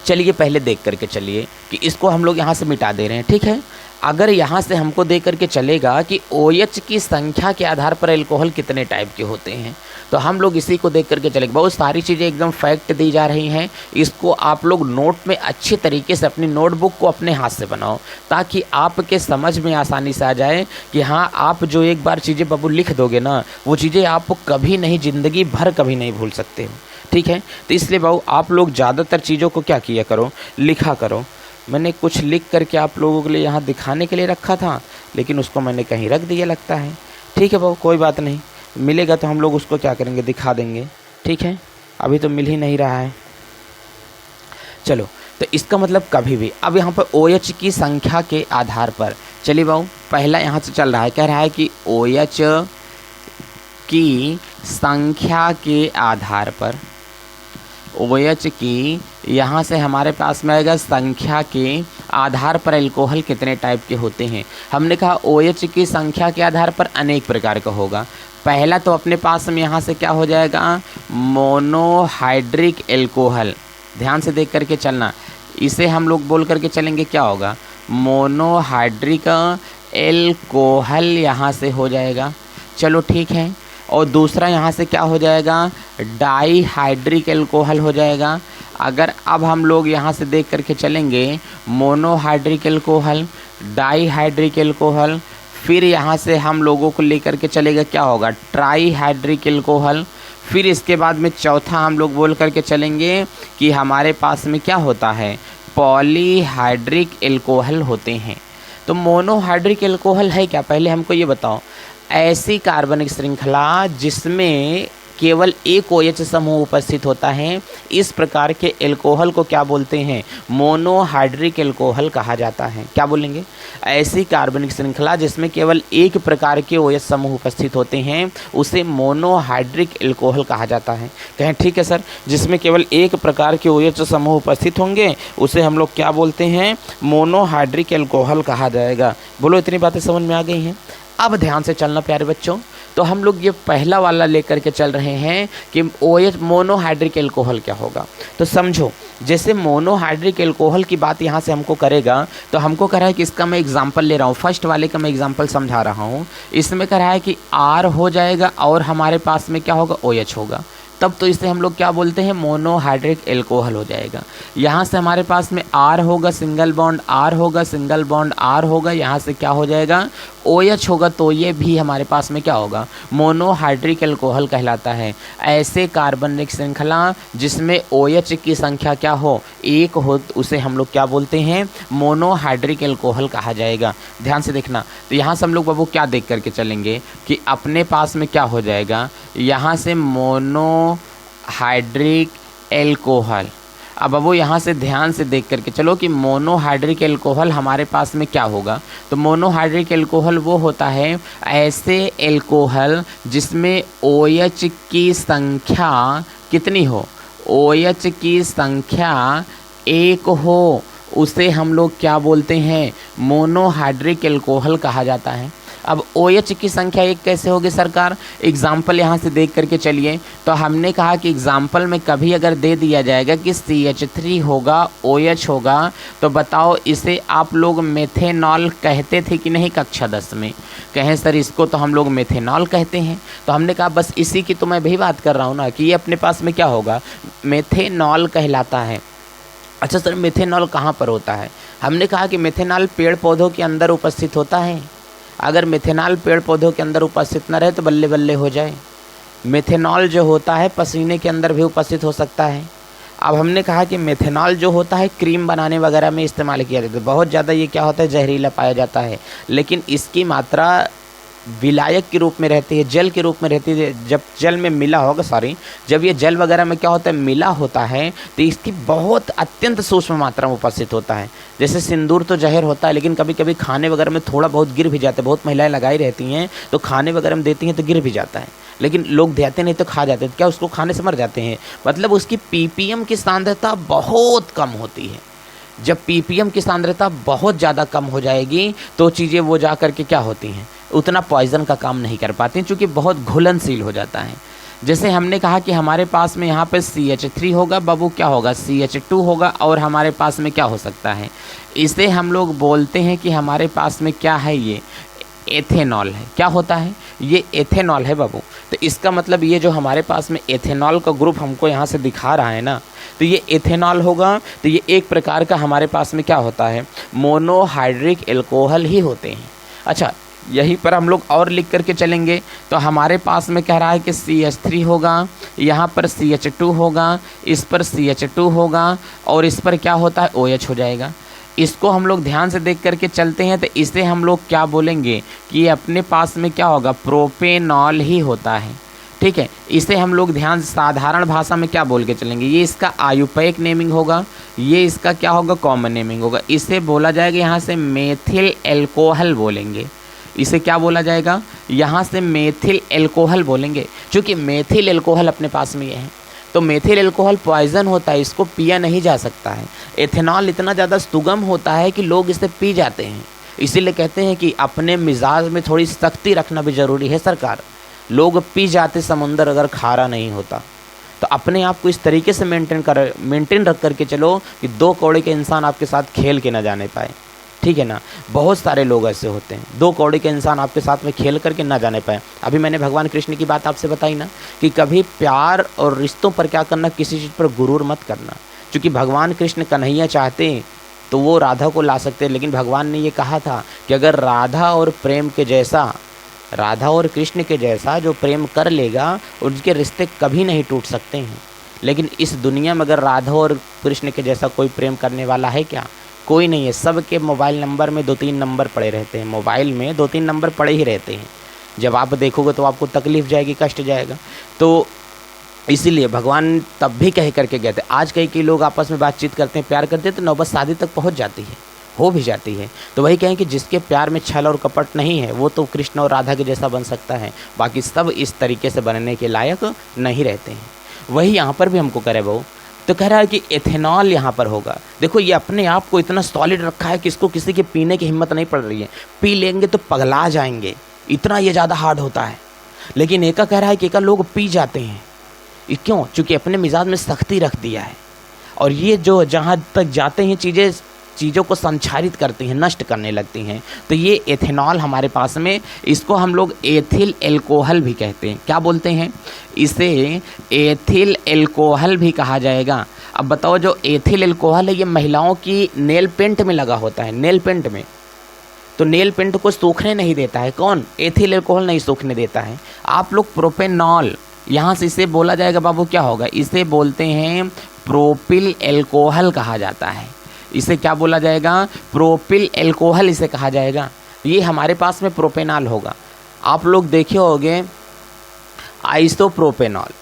चलिए पहले देख करके चलिए कि इसको हम लोग यहाँ से मिटा दे रहे हैं, ठीक है। अगर यहाँ से हमको दे करके चलेगा कि OH की संख्या के आधार पर एल्कोहल कितने टाइप के होते हैं, तो हम लोग इसी को देख करके चलेंगे। बहुत सारी चीज़ें एकदम फैक्ट दी जा रही हैं, इसको आप लोग नोट में अच्छी तरीके से अपनी नोटबुक को अपने हाथ से बनाओ, ताकि आपके समझ में आसानी से आ जाए कि हाँ, आप जो एक बार चीज़ें बाबू लिख दोगे ना, वो चीज़ें आप कभी नहीं, ज़िंदगी भर कभी नहीं भूल सकते हो। ठीक है, तो इसलिए बाबू आप लोग ज़्यादातर चीज़ों को क्या किया करो, लिखा करो। मैंने कुछ लिख करके आप लोगों के लिए यहाँ दिखाने के लिए रखा था, लेकिन उसको मैंने कहीं रख दिया लगता है। ठीक है बाबू, कोई बात नहीं, मिलेगा तो हम लोग उसको क्या करेंगे, दिखा देंगे। ठीक है, अभी तो मिल ही नहीं रहा है। चलो, तो इसका मतलब कभी भी अब यहाँ पर OH की संख्या के आधार पर, चलिए बाबू पहला यहाँ से चल रहा है, कह रहा है कि OH की संख्या के आधार पर, OH की यहाँ से हमारे पास में आएगा संख्या के आधार पर एल्कोहल कितने टाइप के होते हैं। हमने कहा OH की संख्या के आधार पर अनेक प्रकार का होगा। पहला तो अपने पास में यहाँ से क्या हो जाएगा, मोनोहाइड्रिक एल्कोहल। ध्यान से देख करके चलना, इसे हम लोग बोल करके चलेंगे क्या होगा, मोनोहाइड्रिक एल्कोहल यहाँ से हो जाएगा। चलो ठीक है, और दूसरा यहाँ से क्या हो जाएगा, डाईहाइड्रिक एल्कोहल हो जाएगा। अगर अब हम लोग यहाँ से देख करके चलेंगे, मोनोहाइड्रिक एल्कोहल, डाईहाइड्रिक एल्कोहल, फिर यहाँ से हम लोगों को लेकर के चलेगा क्या होगा, ट्राईहाइड्रिक एल्कोहल। फिर इसके बाद में चौथा हम लोग बोल करके चलेंगे कि हमारे पास में क्या होता है, पॉलीहाइड्रिक एल्कोहल होते हैं। तो मोनोहाइड्रिक एल्कोहल है क्या, पहले हमको ये बताओ। ऐसी कार्बनिक श्रृंखला जिसमें केवल एक OH समूह उपस्थित होता है, इस प्रकार के एल्कोहल को क्या बोलते हैं, मोनोहाइड्रिक एल्कोहल कहा जाता है। क्या बोलेंगे, ऐसी कार्बनिक श्रृंखला जिसमें केवल एक प्रकार के OH समूह उपस्थित होते हैं, उसे मोनोहाइड्रिक एल्कोहल कहा जाता है। कहें ठीक है सर, जिसमें केवल एक प्रकार के OH समूह उपस्थित होंगे उसे हम लोग क्या बोलते हैं, मोनोहाइड्रिक एल्कोहल कहा जाएगा। बोलो, इतनी बातें समझ में आ गई हैं। अब ध्यान से चलना प्यारे बच्चों, तो हम लोग ये पहला वाला लेकर के चल रहे हैं कि OH मोनोहाइड्रिक एल्कोहल क्या होगा। तो समझो, जैसे मोनोहाइड्रिक एल्कोहल की बात यहाँ से हमको करेगा, तो हमको कह रहा है कि इसका मैं एग्जांपल ले रहा हूँ, फर्स्ट वाले का मैं एग्जांपल समझा रहा हूँ। इसमें कह रहा है कि R हो जाएगा और हमारे पास में क्या होगा, OH होगा, तब तो इसे हम लोग क्या बोलते हैं, मोनोहाइड्रिक एल्कोहल हो जाएगा। यहाँ से हमारे पास में R होगा, सिंगल बॉन्ड R होगा, सिंगल बॉन्ड R होगा, यहाँ से क्या हो जाएगा, OH होगा, तो ये भी हमारे पास में क्या होगा, मोनोहाइड्रिक एल्कोहल कहलाता है। ऐसे कार्बनिक श्रृंखला जिसमें OH की संख्या क्या हो, एक हो, उसे हम लोग क्या बोलते हैं, मोनोहाइड्रिक एल्कोहल कहा जाएगा। ध्यान से देखना, तो यहाँ से हम लोग बाबू क्या देख करके चलेंगे कि अपने पास में क्या हो जाएगा, यहाँ से मोनोहाइड्रिक एल्कोहल। अब वो यहाँ से ध्यान से देख करके चलो कि मोनोहाइड्रिक एल्कोहल हमारे पास में क्या होगा। तो मोनोहाइड्रिक एल्कोहल वो होता है ऐसे एल्कोहल जिसमें OH की संख्या कितनी हो, OH की संख्या एक हो, उसे हम लोग क्या बोलते हैं, मोनोहाइड्रिक एल्कोहल कहा जाता है। अब OH की संख्या एक कैसे होगी सरकार, एग्जाम्पल यहाँ से देख करके चलिए। तो हमने कहा कि एग्जाम्पल में कभी अगर दे दिया जाएगा कि CH3 होगा, OH होगा, तो बताओ इसे आप लोग मेथेनॉल कहते थे कि नहीं कक्षा 10 में। कहें सर इसको तो हम लोग मेथेनॉल कहते हैं। तो हमने कहा बस इसी की तो मैं भी बात कर रहा हूँ ना, कि ये अपने पास में क्या होगा, मेथेनॉल कहलाता है। अच्छा सर, मेथेनॉल कहाँ पर होता है, हमने कहा कि मेथेनॉल पेड़ पौधों के अंदर उपस्थित होता है। अगर मेथेनॉल पेड़ पौधों के अंदर उपस्थित न रहे तो बल्ले बल्ले हो जाए। मेथेनॉल जो होता है पसीने के अंदर भी उपस्थित हो सकता है। अब हमने कहा कि मेथेनॉल जो होता है क्रीम बनाने वगैरह में इस्तेमाल किया जाता है। बहुत ज़्यादा ये क्या होता है, जहरीला पाया जाता है, लेकिन इसकी मात्रा विलायक के रूप में रहती है, जल के रूप में रहती है। जब जल में मिला होगा, जब ये जल वगैरह में क्या होता है, मिला होता है, तो इसकी बहुत अत्यंत सूक्ष्म मात्रा में उपस्थित होता है। जैसे सिंदूर तो जहर होता है, लेकिन कभी कभी खाने वगैरह में थोड़ा बहुत गिर भी जाता है। बहुत महिलाएं लगाई रहती हैं तो खाने वगैरह में देती हैं तो गिर भी जाता है, लेकिन लोग देते नहीं तो खा जाते हैं। क्या उसको खाने से मर जाते हैं, मतलब उसकी ppm की सांद्रता बहुत कम होती है। जब ppm की सांद्रता बहुत ज़्यादा कम हो जाएगी तो चीज़ें वो जा कर के क्या होती हैं, उतना पॉइजन का काम नहीं कर पाती, क्योंकि बहुत घुलनशील हो जाता है। जैसे हमने कहा कि हमारे पास में यहाँ पे CH3 होगा बाबू, क्या होगा CH2 होगा, और हमारे पास में क्या हो सकता है, इसे हम लोग बोलते हैं कि हमारे पास में क्या है, ये एथेनॉल है। क्या होता है, ये एथेनॉल है बाबू। तो इसका मतलब ये जो हमारे पास में एथेनॉल का ग्रुप हमको यहाँ से दिखा रहा है ना, तो ये एथेनॉल होगा। तो ये एक प्रकार का हमारे पास में क्या होता है, मोनोहाइड्रिक एल्कोहल ही होते हैं। अच्छा, यहीं पर हम लोग और लिख करके चलेंगे तो हमारे पास में कह रहा है कि CH3 होगा, यहाँ पर CH2 होगा, इस पर CH2 होगा, और इस पर क्या होता है, OH हो जाएगा। इसको हम लोग ध्यान से देख करके चलते हैं तो इसे हम लोग क्या बोलेंगे कि ये अपने पास में क्या होगा, प्रोपेनॉल ही होता है। ठीक है, इसे हम लोग ध्यान साधारण भाषा में क्या बोल के चलेंगे, ये इसका आयुपैक नेमिंग होगा, ये इसका क्या होगा, कॉमन नेमिंग होगा। इसे बोला जाएगा यहाँ से मेथिल एल्कोहल बोलेंगे। इसे क्या बोला जाएगा, यहाँ से मेथिल एल्कोहल बोलेंगे, क्योंकि मेथिल एल्कोहल अपने पास में ये है। तो मेथिल एल्कोहल पॉइजन होता है, इसको पिया नहीं जा सकता है। एथेनॉल इतना ज़्यादा सुगम होता है कि लोग इसे पी जाते हैं। इसीलिए कहते हैं कि अपने मिजाज में थोड़ी सख्ती रखना भी ज़रूरी है सरकार। लोग पी जाते समुंदर अगर खारा नहीं होता। तो अपने आप को इस तरीके से मेंटेन रख करके चलो कि 2 कौड़े के इंसान आपके साथ खेल के ना जाने पाए। ठीक है ना, बहुत सारे लोग ऐसे होते हैं, 2 कौड़े के इंसान आपके साथ में खेल करके ना जाने पाए। अभी मैंने भगवान कृष्ण की बात आपसे बताई ना कि कभी प्यार और रिश्तों पर क्या करना, किसी चीज़ पर गुरूर मत करना। क्योंकि भगवान कृष्ण कन्हैया चाहते तो वो राधा को ला सकते, लेकिन भगवान ने ये कहा था कि अगर राधा और कृष्ण के जैसा जो प्रेम कर लेगा, उनके रिश्ते कभी नहीं टूट सकते हैं। लेकिन इस दुनिया में अगर राधा और कृष्ण के जैसा कोई प्रेम करने वाला है क्या, कोई नहीं है। सबके मोबाइल नंबर में 2-3 नंबर पड़े रहते हैं, मोबाइल में 2-3 नंबर पड़े ही रहते हैं। जब आप देखोगे तो आपको तकलीफ़ जाएगी, कष्ट जाएगा। तो इसीलिए भगवान तब भी कह करके गए थे। आज कई लोग आपस में बातचीत करते हैं, प्यार करते हैं, तो नौबत शादी तक पहुंच जाती है, हो भी जाती है। तो वही कहें कि जिसके प्यार में छल और कपट नहीं है, वो तो कृष्ण और राधा के जैसा बन सकता है, बाकी सब इस तरीके से बनने के लायक नहीं रहते हैं। वही यहाँ पर भी हमको करे वो तो कह रहा है कि एथेनॉल यहाँ पर होगा। देखो, ये अपने आप को इतना सॉलिड रखा है कि इसको किसी के पीने की हिम्मत नहीं पड़ रही है। पी लेंगे तो पगला जाएंगे, इतना ये ज़्यादा हार्ड होता है। लेकिन एका कह रहा है कि एका लोग पी जाते हैं। ये क्यों? क्योंकि अपने मिजाज में सख्ती रख दिया है, और ये जो जहाँ तक जाते हैं चीज़ों को संचारित करती हैं, नष्ट करने लगती हैं। तो ये एथेनॉल हमारे पास में, इसको हम लोग एथिल एल्कोहल भी कहते हैं। क्या बोलते हैं? इसे एथिल एल्कोहल भी कहा जाएगा। अब बताओ, जो एथिल एल्कोहल है ये महिलाओं की नेल पेंट में लगा होता है, नेल पेंट में। तो नेल पेंट को सूखने नहीं देता है कौन? एथिल एल्कोहल नहीं सूखने देता है। आप लोग प्रोपेनॉल, यहाँ से इसे बोला जाएगा बाबू, क्या होगा? इसे बोलते हैं प्रोपिल एल्कोहल कहा जाता है। इसे क्या बोला जाएगा? प्रोपिल एल्कोहल इसे कहा जाएगा। ये हमारे पास में प्रोपेनॉल होगा। आप लोग देखे होंगे आइसोप्रोपेनॉल,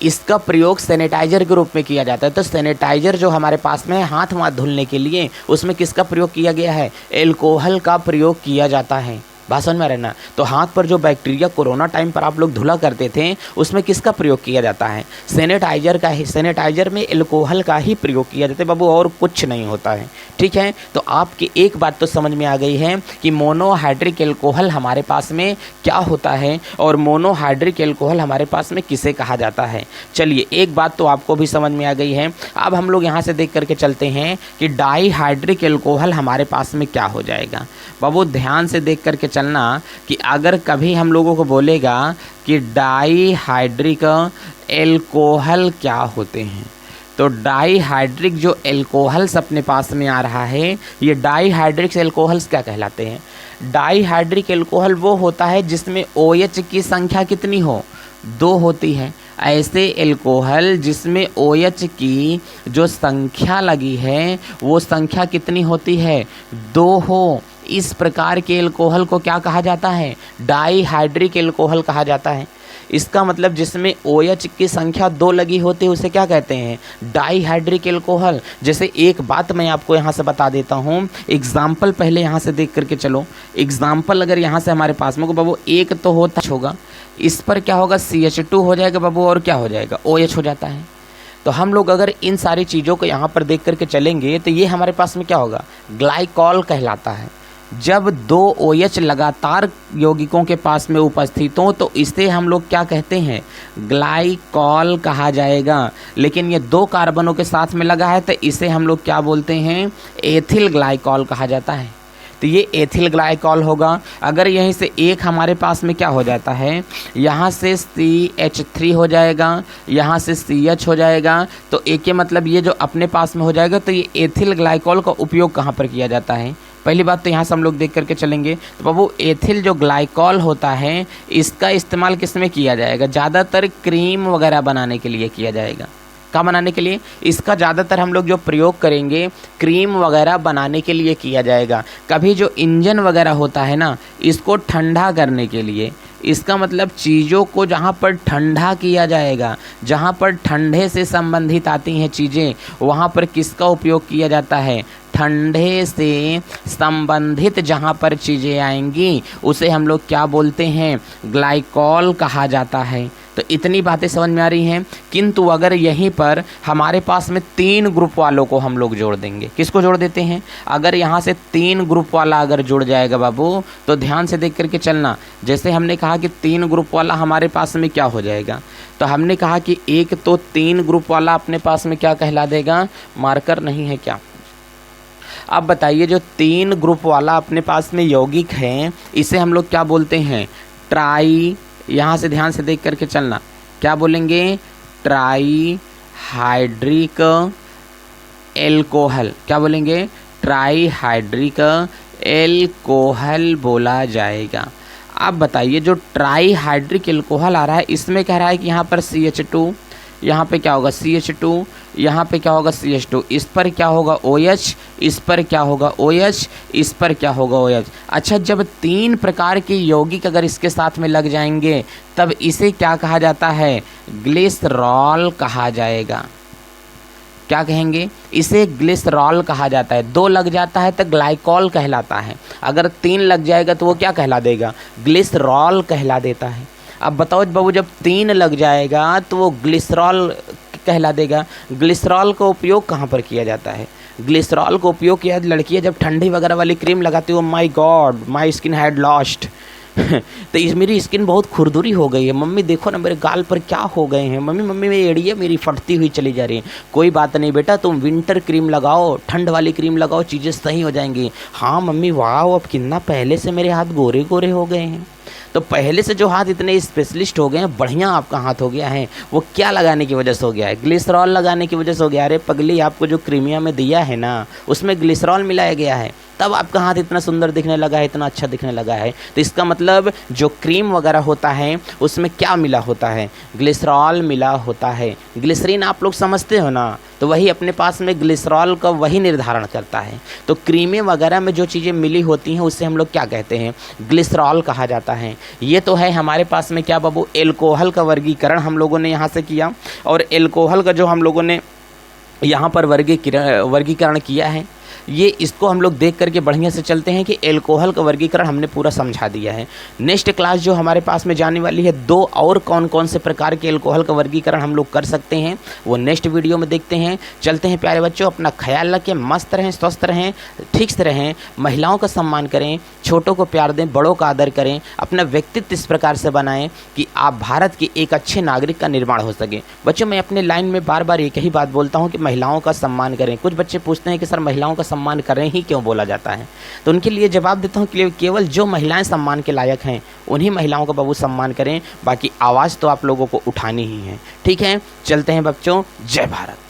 इसका प्रयोग सैनिटाइजर के रूप में किया जाता है। तो सैनिटाइजर जो हमारे पास में है हाथ धुलने के लिए, उसमें किसका प्रयोग किया गया है? एल्कोहल का प्रयोग किया जाता है। भाषण में रहना। तो हाथ पर जो बैक्टीरिया कोरोना टाइम पर आप लोग धुला करते थे, उसमें किसका प्रयोग किया जाता है? सैनिटाइजर का ही। सैनिटाइजर में एल्कोहल का ही प्रयोग किया जाता है बाबू, और कुछ नहीं होता है। ठीक है, तो आपकी एक बात तो समझ में आ गई है कि मोनोहाइड्रिक एल्कोहल हमारे पास में क्या होता है, और मोनोहाइड्रिक एल्कोहल हमारे पास में किसे कहा जाता है। चलिए, एक बात तो आपको भी समझ में आ गई है। अब हम लोग यहाँ से देख करके चलते हैं कि डाईहाइड्रिक एल्कोहल हमारे पास में क्या हो जाएगा। बाबू ध्यान से देख करके चलना कि अगर कभी हम लोगों को बोलेगा कि डाईहाइड्रिक एल्कोहल क्या होते हैं, तो डाईहाइड्रिक जो एल्कोहल्स अपने पास में आ रहा है, ये डाईहाइड्रिक एल्कोहल्स क्या कहलाते हैं? डाईहाइड्रिक एल्कोहल वो होता है जिसमें OH की संख्या कितनी हो? 2 होती है। ऐसे एल्कोहल जिसमें OH की जो संख्या लगी है वो संख्या कितनी होती है? 2 हो। इस प्रकार के एल्कोहल को क्या कहा जाता है? डाईहाइड्रिक एल्कोहल कहा जाता है। इसका मतलब जिसमें OH की संख्या 2 लगी होती है उसे क्या कहते हैं? Dihydric alcohol. जैसे एक बात मैं आपको यहाँ से बता देता हूँ, एग्जाम्पल पहले यहाँ से देख करके चलो। एग्जाम्पल अगर यहाँ से हमारे पास में को बाबू एक तो होगा, इस पर क्या होगा? CH2 हो जाएगा बाबू, और क्या हो जाएगा? OH हो जाता है। तो हम लोग अगर इन सारी चीज़ों को यहाँ पर देख करके चलेंगे तो ये हमारे पास में क्या होगा? ग्लाइकॉल कहलाता है। जब 2 OH लगातार यौगिकों के पास में उपस्थित हो तो इसे हम लोग क्या कहते हैं, ग्लाइकॉल कहा जाएगा। लेकिन ये 2 कार्बनों के साथ में लगा है तो इसे हम लोग क्या बोलते हैं, एथिल ग्लाइकॉल कहा जाता है। तो ये एथिल ग्लाइकॉल होगा। अगर यहीं से एक हमारे पास में क्या हो जाता है, यहाँ से CH3 हो जाएगा, यहाँ से CH हो जाएगा, तो एक के मतलब ये जो अपने पास में हो जाएगा। तो ये एथिल ग्लाइकॉल का उपयोग कहाँ पर किया जाता है, पहली बात तो यहाँ से हम लोग देख करके चलेंगे। तो बाबू एथिल जो ग्लाइकॉल होता है इसका इस्तेमाल किस में किया जाएगा, ज़्यादातर क्रीम वगैरह बनाने के लिए किया जाएगा। क्या बनाने के लिए, इसका ज़्यादातर हम लोग जो प्रयोग करेंगे क्रीम वगैरह बनाने के लिए किया जाएगा। कभी जो इंजन वगैरह होता है ना, इसको ठंडा करने के लिए, इसका मतलब चीज़ों को जहाँ पर ठंडा किया जाएगा, जहाँ पर ठंडे से संबंधित आती हैं चीज़ें, वहाँ पर किसका उपयोग किया जाता है, ठंडे से संबंधित जहाँ पर चीज़ें आएंगी उसे हम लोग क्या बोलते हैं, ग्लाइकॉल कहा जाता है। तो इतनी बातें समझ में आ रही हैं। किंतु अगर यहीं पर हमारे पास में 3 ग्रुप वालों को हम लोग जोड़ देंगे, किसको जोड़ देते हैं, अगर यहाँ से 3 ग्रुप वाला अगर जुड़ जाएगा बाबू, तो ध्यान से देख करके चलना। जैसे हमने कहा कि 3 ग्रुप वाला हमारे पास में क्या हो जाएगा, तो हमने कहा कि एक तो 3 ग्रुप वाला अपने पास में क्या कहला देगा, मार्कर नहीं है क्या। अब बताइए जो 3 ग्रुप वाला अपने पास में यौगिक है इसे हम लोग क्या बोलते हैं, ट्राई, यहाँ से ध्यान से देख करके चलना, क्या बोलेंगे, ट्राई हाइड्रिक एल्कोहल, क्या बोलेंगे, ट्राई हाइड्रिक एल्कोहल बोला जाएगा। अब बताइए जो ट्राई हाइड्रिक एल्कोहल आ रहा है इसमें कह रहा है कि यहाँ पर CH2, यहाँ पे क्या होगा CH2, यहाँ पे क्या होगा CH2, इस पर क्या होगा OH, इस पर क्या होगा OH, इस पर क्या होगा OH। अच्छा, जब 3 प्रकार के यौगिक अगर इसके साथ में लग जाएंगे तब इसे क्या कहा जाता है, ग्लिसरॉल कहा जाएगा। क्या कहेंगे, इसे ग्लिसरॉल कहा जाता है। 2 लग जाता है तो ग्लाइकॉल कहलाता है, अगर 3 लग जाएगा तो वो क्या कहला देगा, ग्लिसरॉल कहला देता है। अब बताओ बाबू, जब 3 लग जाएगा तो वो ग्लिसरॉल कहला देगा। ग्लिसरॉल का उपयोग कहाँ पर किया जाता है, ग्लिसरॉल का उपयोग किया, लड़कियाँ जब ठंडी वगैरह वाली क्रीम लगाती हो, my God my skin had lost तो मेरी स्किन बहुत खुरदुरी हो गई है, मम्मी देखो ना मेरे गाल पर क्या हो गए हैं, मम्मी मेरी एड़ियाँ मेरी फटती हुई चली जा रही है। कोई बात नहीं बेटा, तुम विंटर क्रीम लगाओ, ठंड वाली क्रीम लगाओ, चीज़ें सही हो जाएंगी। हाँ मम्मी, वाह अब कितना पहले से मेरे हाथ गोरे गोरे हो गए हैं। तो पहले से जो हाथ इतने स्पेशलिस्ट हो गए हैं, बढ़िया आपका हाथ हो गया है, वो क्या लगाने की वजह से हो गया है, ग्लिसरॉल लगाने की वजह से हो गया। अरे पगली, आपको जो क्रीमिया में दिया है ना उसमें ग्लिसरॉल मिलाया गया है, तब आपका हाथ इतना सुंदर दिखने लगा है, इतना अच्छा दिखने लगा है। तो इसका मतलब जो क्रीम वगैरह होता है उसमें क्या मिला होता है, ग्लिसरॉल मिला होता है। ग्लिसरीन आप लोग समझते हो ना, तो वही अपने पास में ग्लिसरॉल का वही निर्धारण करता है। तो क्रीमें वगैरह में जो चीज़ें मिली होती हैं उससे हम लोग क्या कहते हैं, ग्लिसरॉल कहा जाता है। ये तो है हमारे पास में क्या बाबू, एल्कोहल का वर्गीकरण हम लोगों ने यहाँ से किया। और एल्कोहल का जो हम लोगों ने यहाँ पर वर्गीकरण किया है, ये इसको हम लोग देख करके बढ़िया से चलते हैं कि एल्कोहल का वर्गीकरण हमने पूरा समझा दिया है। नेक्स्ट क्लास जो हमारे पास में जाने वाली है, 2 और कौन कौन से प्रकार के एल्कोहल का वर्गीकरण हम लोग कर सकते हैं वो नेक्स्ट वीडियो में देखते हैं। चलते हैं प्यारे बच्चों, अपना ख्याल रखें, मस्त रहें, स्वस्थ रहें, ठीक से रहें, महिलाओं का सम्मान करें, छोटों को प्यार दें, बड़ों का आदर करें, अपना व्यक्तित्व इस प्रकार से बनाएं कि आप भारत के एक अच्छे नागरिक का निर्माण हो सके। बच्चों, मैं अपने लाइन में बार बार एक ही बात बोलता हूँ कि महिलाओं का सम्मान करें। कुछ बच्चे पूछते हैं कि सर महिलाओं का सम्मान करें ही क्यों बोला जाता है, तो उनके लिए जवाब देता हूँ कि केवल जो महिलाएं सम्मान के लायक हैं उन्हीं महिलाओं का बाबू सम्मान करें, बाकी आवाज़ तो आप लोगों को उठानी ही है। ठीक है, चलते हैं बच्चों, जय भारत।